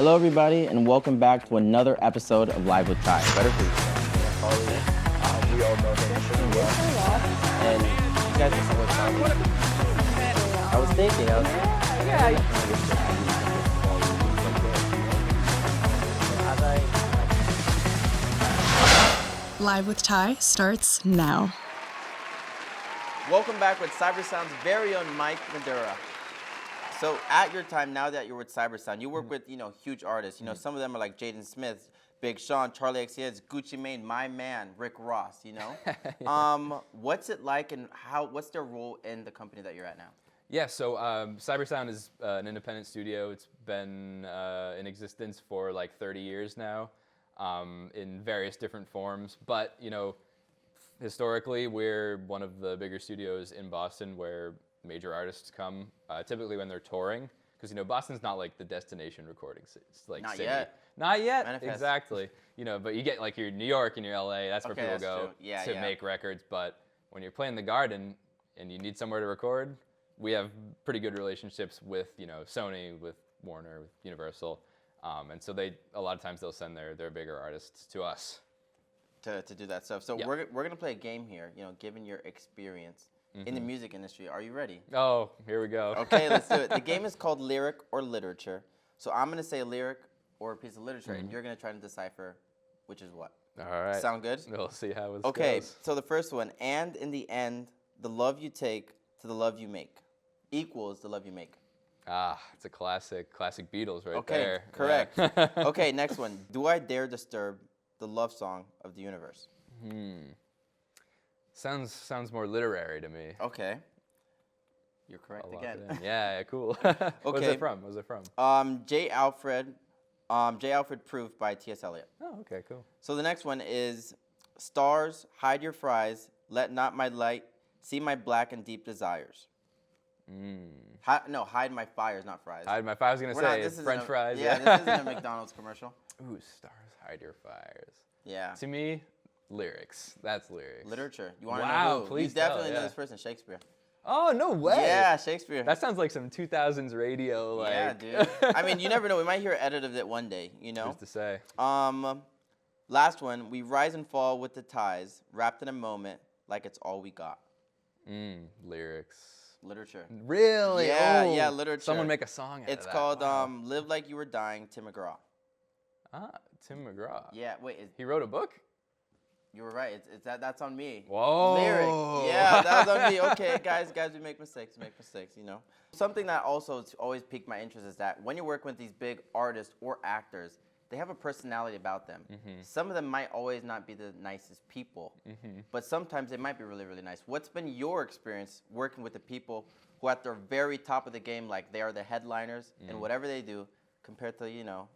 Hello, everybody, and welcome back to another episode of Live with Ty. Better for you. We all know him pretty well. And you guys are so excited. I was thinking, Live with Ty starts now. Welcome back with Cybersound's very own Mike Midura. So at your time, now that you're with Cybersound, you work with, huge artists. Some of them are like Jaden Smith, Big Sean, Charlie XCX, Gucci Mane, my man, Rick Ross, Yeah. What's it like and what's their role in the company that you're at now? Yeah, so Cybersound is an independent studio. It's been in existence for like 30 years now in various different forms. But, historically, we're one of the bigger studios in Boston where major artists come, typically when they're touring. Because, Boston's not like the destination recording city. It's like Not city. yet. Not yet, Manifest. Exactly. But you get like your New York and your LA, that's where Okay, people that's go true. Yeah, to yeah. make records. But when you're playing the Garden and you need somewhere to record, we have pretty good relationships with, Sony, with Warner, with Universal. And so a lot of times they'll send their bigger artists to us. To do that stuff. So Yeah. we're going to play a game here, given your experience in the music industry. Are you ready? Oh, here we go. Okay, let's do it. The game is called Lyric or Literature. So I'm going to say a lyric or a piece of literature, and you're going to try to decipher which is what. All right. Sound good? We'll see how it Okay, goes. so the first one, and in the end, the love you take to the love you make equals the love you make. It's a classic Beatles right Okay, there. correct. Yeah. Okay, next one. Do I dare disturb the love song of the universe? Sounds more literary to me. Okay. You're correct I'll lock again. it in. Yeah, cool. Where's Okay. it from? Where's it from? J. Alfred Proof by T.S. Eliot. Oh, okay, cool. So the next one is stars, hide your fries, let not my light see my black and deep desires. Hide my fires, not fries. I was gonna We're not- say this isn't French a- fries. Yeah, this isn't a McDonald's commercial. Ooh, stars hide your fires. Yeah. To me, lyrics. That's lyrics. Literature. You want to Wow, know who? please You definitely tell, know yeah. this person, Shakespeare. Oh, no way. Yeah, Shakespeare. That sounds like some 2000s radio. Like. Yeah, dude. I mean, you never know. We might hear an edit of it one day, Who's to say? Last one. We rise and fall with the tides, wrapped in a moment like it's all we got. Lyrics. Literature. Really? Yeah, Oh, yeah, literature. Someone make a song out It's of that. called Wow. Live Like You Were Dying, Tim McGraw. Tim McGraw. Yeah, wait, He wrote a book? you were right. That's on me. Whoa. Lyric. Yeah, that was on me. Okay, guys, we make mistakes, Something that also has always piqued my interest is that when you're working with these big artists or actors, they have a personality about them. Some of them might always not be the nicest people, but sometimes they might be really, really nice. What's been your experience working with the people who at the very top of the game, like they are the headliners and whatever they do, compared to,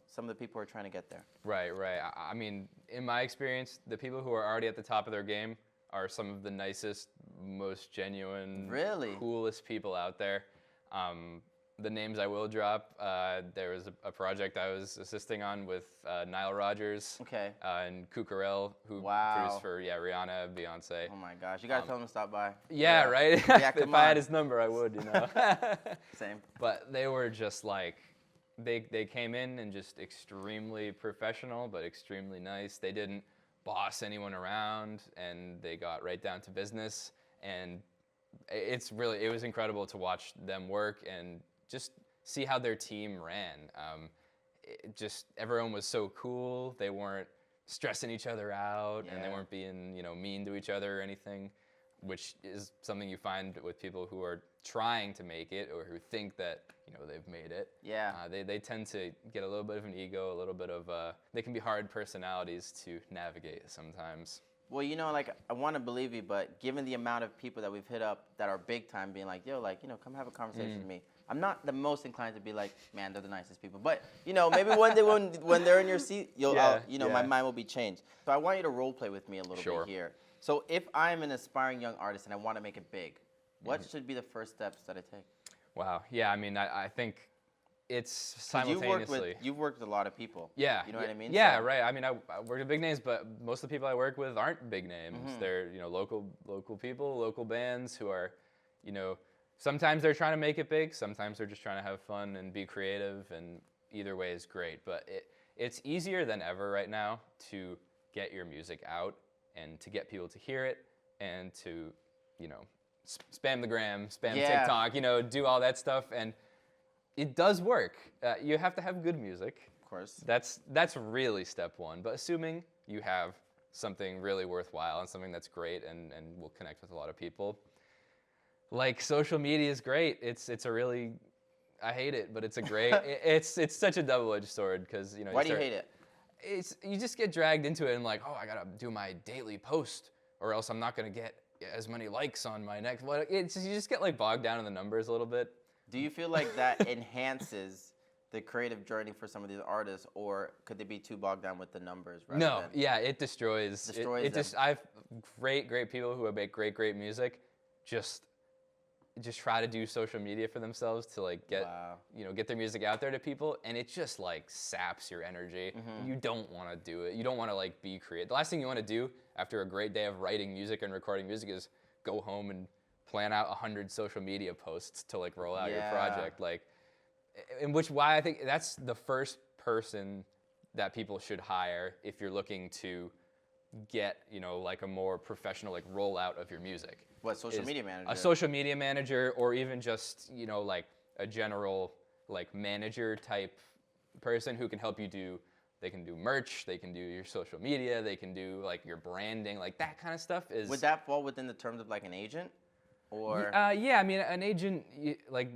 some of the people who are trying to get there? Right. I mean, in my experience, the people who are already at the top of their game are some of the nicest, most genuine, Really? coolest people out there. The names I will drop, there was a project I was assisting on with Nile Rodgers Okay. and Cucurell, who Wow. produced for Rihanna, Beyonce. Oh my gosh, you gotta tell them to stop by. Yeah, right? Yeah, If come I on. had his number, I would, Same. But they were just like, they came in and just extremely professional, but extremely nice. They didn't boss anyone around, and they got right down to business. And it was incredible to watch them work and just see how their team ran. Everyone was so cool. They weren't stressing each other out, and they Yeah. weren't being, mean to each other or anything, which is something you find with people who are trying to make it or who think that, they've made it. Yeah. They tend to get a little bit of an ego, a little bit of, they can be hard personalities to navigate sometimes. Well, I want to believe you, but given the amount of people that we've hit up that are big time being like, yo, come have a conversation with me. I'm not the most inclined to be like, man, they're the nicest people. But, maybe one day when they're in your seat, my Yeah. mind will be changed. So I want you to role play with me a little Sure. bit here. So if I'm an aspiring young artist and I want to make it big, what should be the first steps that I take? Wow. Yeah, I mean, I think it's 'Cause simultaneously. You've worked with a lot of people. Yeah. You know what I mean? Yeah, So- right. I mean, I work with big names, but most of the people I work with aren't big names. They're, local people, local bands who are, sometimes they're trying to make it big. Sometimes they're just trying to have fun and be creative. And either way is great, but it's easier than ever right now to get your music out and to get people to hear it and to, you know, spam the gram, spam TikTok, you know, do all that stuff, and it does work. You have to have good music. Of course. That's really step one, but assuming you have something really worthwhile and something that's great and will connect with a lot of people. Like, social media is great. It's a really, I hate it, but it's a great, it's such a double-edged sword because, you know. Why do you hate it? You just get dragged into it and like, oh, I gotta do my daily post or else I'm not gonna get as many likes on my next, you just get like bogged down in the numbers a little bit. Do you feel like that enhances the creative journey for some of these artists, or could they be too bogged down with the numbers? No, yeah, it destroys. I've great people who make great music, just try to do social media for themselves to like get get their music out there to people, and it just like saps your energy. You don't want to do it. You don't want to like be creative. The last thing you want to do after a great day of writing music and recording music is go home and plan out 100 social media posts to like roll out your project. Like, why I think that's the first person that people should hire if you're looking to get, you know, like a more professional like rollout of your music. What, social media manager? A social media manager, or even just, you know, like a general like manager type person who can help you do. They can do merch, they can do your social media, they can do like your branding, like that kind of stuff is. Would that fall within the terms of like an agent? Or yeah, I mean, an agent, like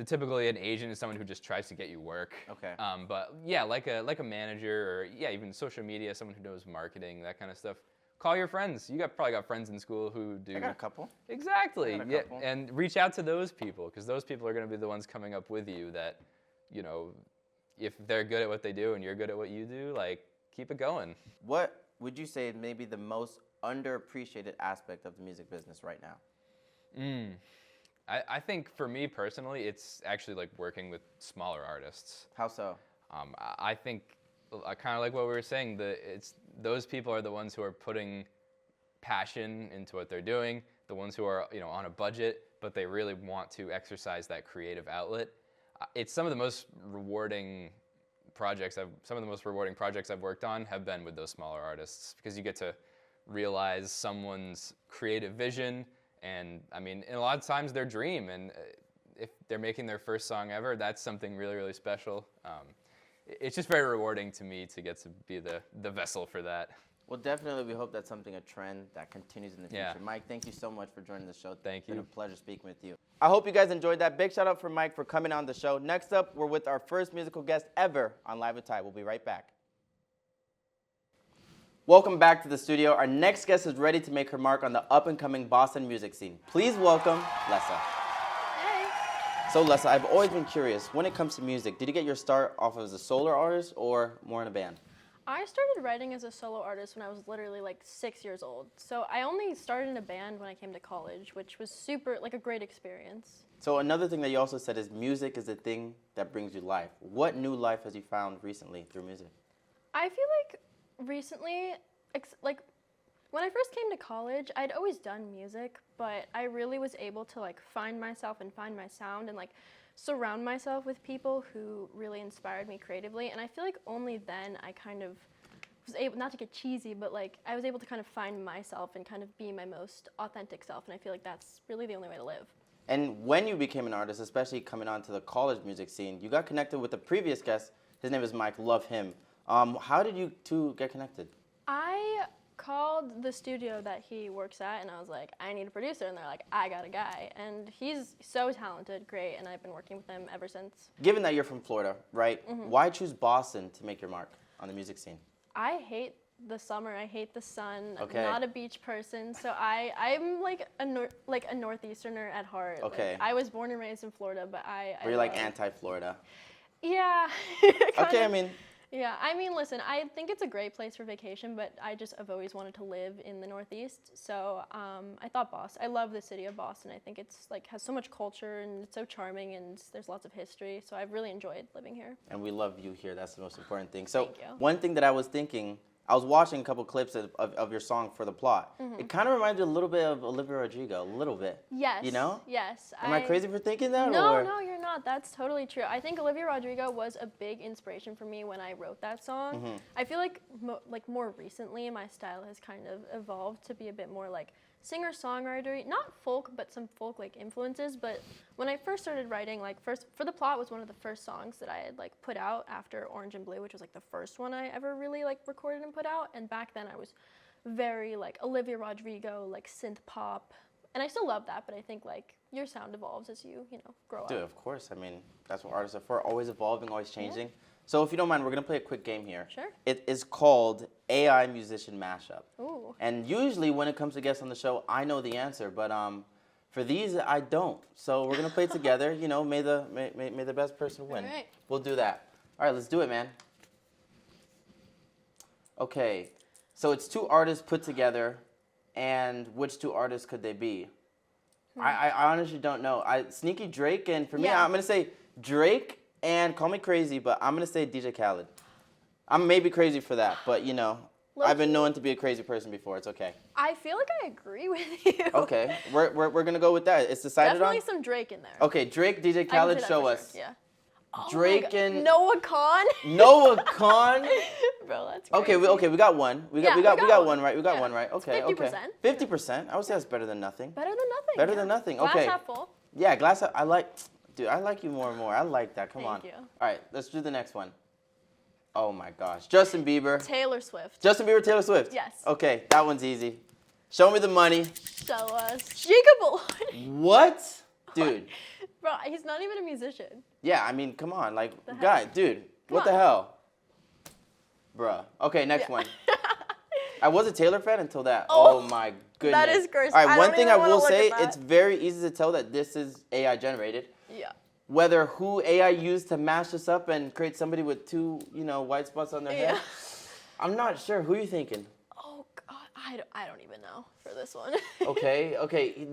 typically an agent is someone who just tries to get you work. Okay. But yeah, like a manager, or yeah, even social media, someone who knows marketing, that kind of stuff. Call your friends. You probably got friends in school who do. I got a couple. Exactly. Yeah, and reach out to those people, because those people are going to be the ones coming up with you. That, you know, if they're good at what they do and you're good at what you do, like, keep it going. What would you say is maybe the most underappreciated aspect of the music business right now? I think for me personally, it's actually like working with smaller artists. How so? I think kind of like what we were saying, those people are the ones who are putting passion into what they're doing, the ones who are, you know, on a budget, but they really want to exercise that creative outlet. It's some of the most rewarding projects I've worked on have been with those smaller artists, because you get to realize someone's creative vision. And I mean, a lot of times their dream, and if they're making their first song ever, that's something really, really special. It's just very rewarding to me to get to be the vessel for that. Well, definitely, we hope that's a trend that continues in the future. Yeah. Mike, thank you so much for joining the show. Thank you. It's been a pleasure speaking with you. I hope you guys enjoyed that. Big shout out for Mike for coming on the show. Next up, we're with our first musical guest ever on Live with Ty. We'll be right back. Welcome back to the studio. Our next guest is ready to make her mark on the up-and-coming Boston music scene. Please welcome Lessa. Hey. So Lessa, I've always been curious, when it comes to music, did you get your start off as a solo artist or more in a band? I started writing as a solo artist when I was literally like 6 years old. So I only started in a band when I came to college, which was a great experience. So another thing that you also said is music is the thing that brings you life. What new life has you found recently through music? I feel like recently, like when I first came to college, I'd always done music, but I really was able to like find myself and find my sound and like surround myself with people who really inspired me creatively. And I feel like only then I kind of was able, not to get cheesy, but like I was able to kind of find myself and kind of be my most authentic self. And I feel like that's really the only way to live. And when you became an artist, especially coming onto the college music scene, you got connected with the previous guest. His name is Mike. Love him. How did you two get connected? I called the studio that he works at, and I was like, I need a producer, and they're like, I got a guy. And he's so talented, great, and I've been working with him ever since. Given that you're from Florida, right, why choose Boston to make your mark on the music scene? I hate the summer, I hate the sun, Okay. I'm not a beach person, so I'm like a Northeasterner at heart. Okay. Like, I was born and raised in Florida, but Or you're like anti-Florida? Yeah. Okay, I mean... Yeah, I mean, listen, I think it's a great place for vacation, but I've always wanted to live in the Northeast. So I thought Boston. I love the city of Boston. I think it's like has so much culture and it's so charming and there's lots of history. So I've really enjoyed living here. And we love you here. That's the most important thing. So Thank you. one thing that I was thinking, I was watching a couple clips of your song for the plot. It kind of reminds me a little bit of Olivia Rodrigo, a little bit. Yes. You know? Yes. Am I crazy for thinking that? No, or? no, you're not. That's totally true. I think Olivia Rodrigo was a big inspiration for me when I wrote that song. I feel like more recently, my style has kind of evolved to be a bit more like singer-songwriter, not folk, but some folk like influences. But when I first started writing, like first for the plot was one of the first songs that I had like put out after Orange and Blue, which was like the first one I ever really like recorded and put out. And back then I was very like Olivia Rodrigo, like synth pop, and I still love that. But I think like your sound evolves as you grow up. Dude, of course. I mean, that's what artists are for, always evolving, always changing. So if you don't mind, we're going to play a quick game here. Sure. It is called AI Musician Mashup. Ooh. And usually when it comes to guests on the show, I know the answer, but for these, I don't. So we're going to play together. You know, may the best person win. All right. We'll do that. All right, let's do it, man. Okay. So it's two artists put together, and which two artists could they be? I honestly don't know. Sneaky Drake, and for me, I'm going to say Drake, and call me crazy, but I'm going to say DJ Khaled. I'm maybe crazy for that, but I've been known to be a crazy person before. It's okay. I feel like I agree with you. Okay, we're going to go with that. It's decided Definitely on? some Drake in there. Okay, Drake, DJ I can Khaled, say that show for us. Sure. Yeah. Oh Drake and Noah Khan. Noah Khan. Bro, that's crazy. Okay, we got one. We got one right. We got one right. Okay, 50%. 50%. I would say that's better than nothing. Better than nothing. Better than nothing. Glass Okay. half full. Yeah, glass. I like you more and more. I like that. Come on. Thank you. All right, let's do the next one. Oh my gosh, Justin Bieber. Taylor Swift. Justin Bieber, Taylor Swift. Yes. Okay, that one's easy. Show me the money. Show us. Jacob Elordi. What? Dude. Bro, he's not even a musician. Yeah, I mean, come on. Like, The heck? guy, dude, what the on. hell? Bruh. Okay, next one. I was a Taylor fan until that. Oh, Oh my goodness. that is gross. All right, I one don't thing even I wanna will look say, at that. it's very easy to tell that this is AI generated. Yeah. Whether who AI used to mash this up and create somebody with two, white spots on their head, Yeah. I'm not sure. Who are you thinking? Oh God, I don't even know for this one. Okay.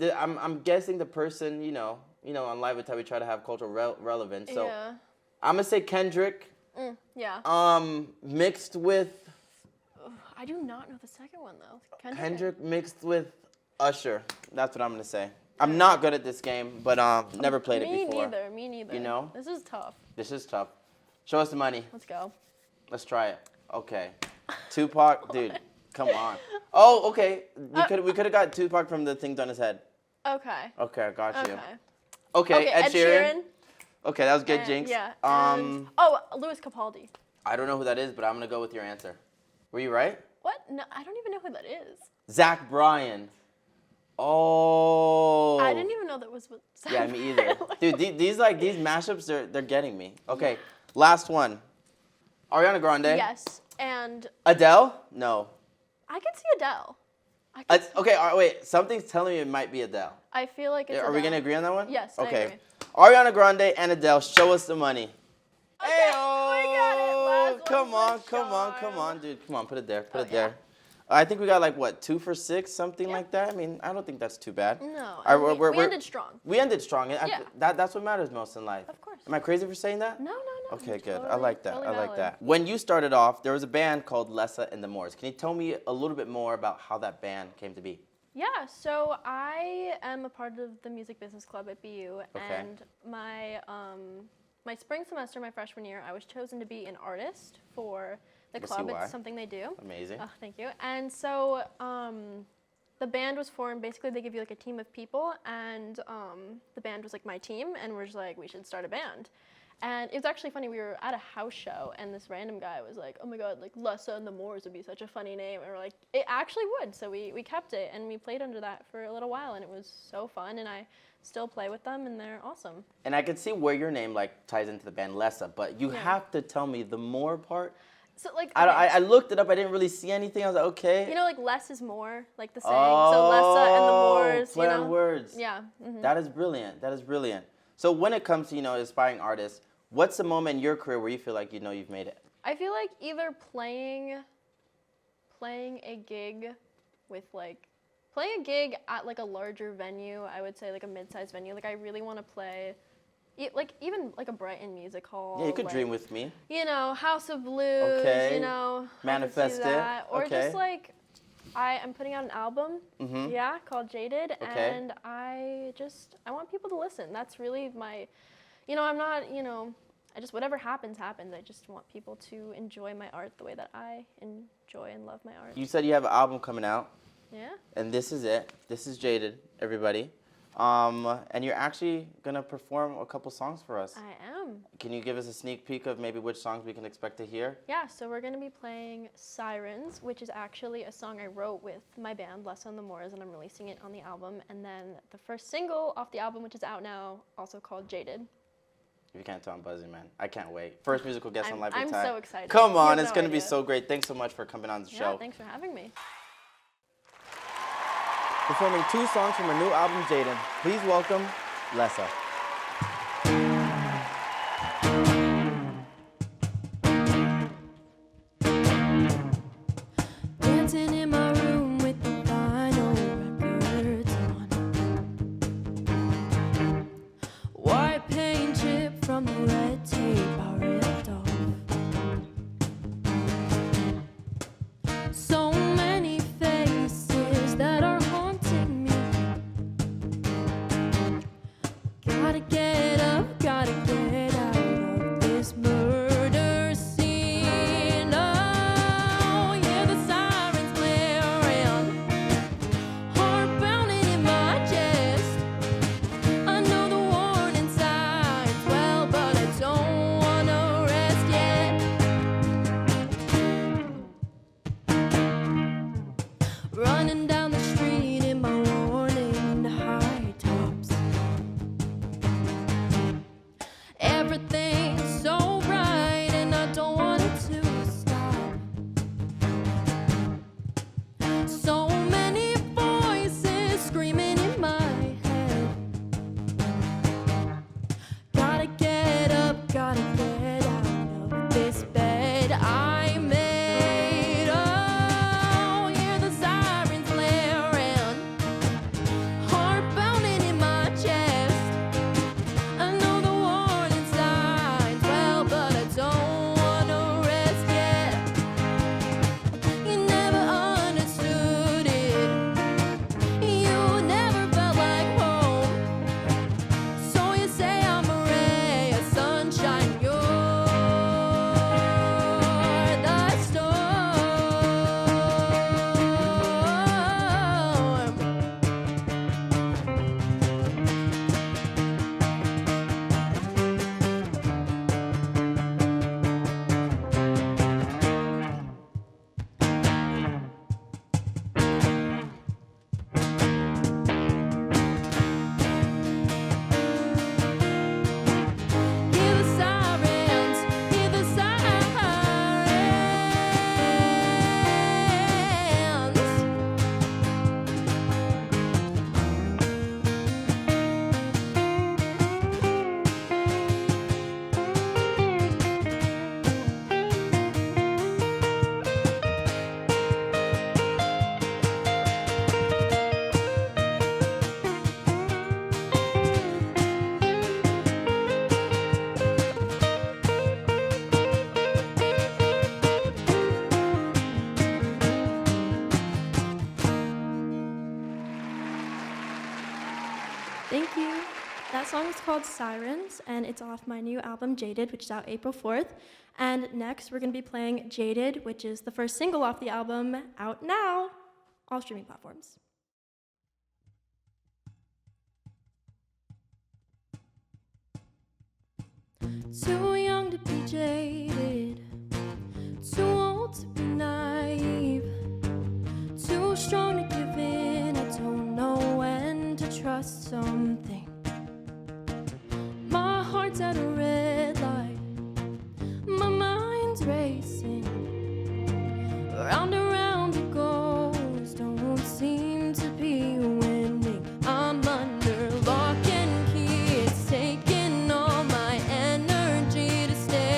I'm guessing the person, on Live with Ty, we try to have cultural relevance. So Yeah. I'm gonna say Kendrick. Yeah. Mixed with I do not know the second one though. Kendrick mixed with Usher. That's what I'm gonna say. I'm not good at this game, but never played it before. Me neither. You know? This is tough. This is tough. Show us the money. Let's go. Let's try it. Okay. Tupac, dude, come on. Oh, okay. We could have got Tupac from the things on his head. Okay. Okay, I got you. Okay. Okay, Ed Sheeran. Sheeran. Okay, that was good, And- Jinx. Yeah. And, Louis Capaldi. I don't know who that is, but I'm gonna go with your answer. Were you right? What? No, I don't even know who that is. Zach Bryan. Oh. I didn't even know that was. Yeah, me either. Dude, these mashups, they're getting me. Okay, last one. Ariana Grande. Yes, and Adele? No. I could see Adele. Okay, all right, wait. Something's telling me it might be Adele. I feel like it's. Are we Adele. gonna agree on that one? Yes. Okay. I agree. Ariana Grande and Adele, show us the money. Okay, we got it. Last Come one on, for come on, dude. Come on, put it there, put Oh, it there. I think we got like what, 2 for 6, something Yeah. like that. I mean, I don't think that's too bad. No, All right, we ended strong. We ended strong. Yeah. That's what matters most in life. Of course. Am I crazy for saying that? No. Okay, good. I Totally- like that. totally I like valid. that. When you started off, there was a band called Lessa and the Moors. Can you tell me a little bit more about how that band came to be? Yeah, so I am a part of the music business club at BU, Okay. and my spring semester, my freshman year, I was chosen to be an artist for the Let's club. see why. It's something they do. Amazing. Oh, thank you. And so the band was formed. Basically, they give you like a team of people, and the band was like my team, and we're just like, we should start a band. And it was actually funny. We were at a house show, and this random guy was like, "Oh my God, like Lessa and the Moors would be such a funny name." And we're like, "It actually would." So we kept it, and we played under that for a little while, and it was so fun. And I still play with them, and they're awesome. And I can see where your name like ties into the band Lessa, but you Yeah. have to tell me the more part. So like, I looked it up. I didn't really see anything. I was like, okay. you know, like less is more, like the saying. So Lessa and the Moors. Play you on know? words. Yeah. Mhm. That is brilliant. That is brilliant. So when it comes to aspiring artists, what's the moment in your career where you feel like you've made it? I feel like either playing a gig at like a larger venue, I would say like a mid-sized venue. Like I really want to play like even like a Brighton music hall. Yeah, you could like, dream with me. You know, House of Blues. Okay. You know, Manifest I could see it. that. Or Okay. just like, I am putting out an album. Yeah, called Jaded, Okay. and I want people to listen. That's really my, you know, I'm not, you know, I just whatever happens happens. I just want people to enjoy my art the way that I enjoy and love my art. You said you have an album coming out, Yeah. and this is it. This is Jaded, everybody. And you're actually gonna perform a couple songs for us. I am. Can you give us a sneak peek of maybe which songs we can expect to hear? Yeah, so we're gonna be playing Sirens, which is actually a song I wrote with my band, Lessa and the Moors, and I'm releasing it on the album. And then the first single off the album, which is out now, also called Jaded. If you can't tell, I'm buzzing, man. I can't wait. First musical guest on Live with I'm Ty. so excited. Come You on, have it's no gonna be idea. so great. Thanks so much for coming on the Yeah, show. thanks for having me. Performing 2 songs from her new album, Jaded. Please welcome Lessa. Dancing in my room with the vinyl records on. White paint chip from the red tape I ripped off. So many faces that are haunting me. Gotta get up, gotta get out of this murder scene. Oh, yeah, the sirens blaring, heart pounding in my chest. I know the warning signs well, but I don't wanna rest yet. Running down the street in my warning high tops. Everything's so bright and I don't want it to stop. So many voices screaming in my head. Gotta get up, gotta get out of this bed I made. Oh, hear the sirens blaring, heart pounding in my chest. I know the warning signs well, but I don't wanna rest yet. You never understood it. You never felt like home. So you say I'm a ray of sunshine. You're the storm. Hear the sirens, hear the sirens. Thank you. That song is called Sirens, and it's off my new album, Jaded, which is out April 4th. And next, we're going to be playing Jaded, which is the first single off the album, out now, all streaming platforms. Too young to be jaded, too old to be naive, too strong to give in. I don't know when to trust something. My heart's at a red light, my mind's racing. Round and round it goes, don't seem to be winning. I'm under lock and key, it's taking all my energy to stay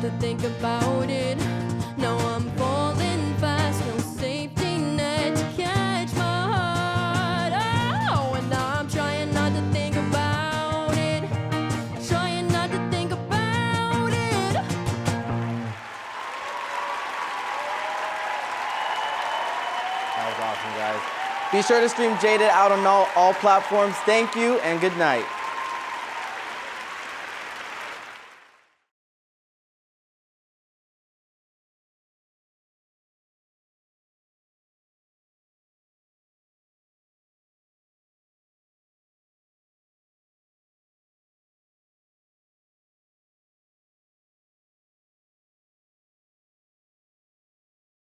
to think about it. Now I'm falling fast, no safety net to catch my heart. Oh, and I'm trying not to think about it. Trying not to think about it. That was awesome, guys. Be sure to stream Jaded out on all platforms. Thank you and good night.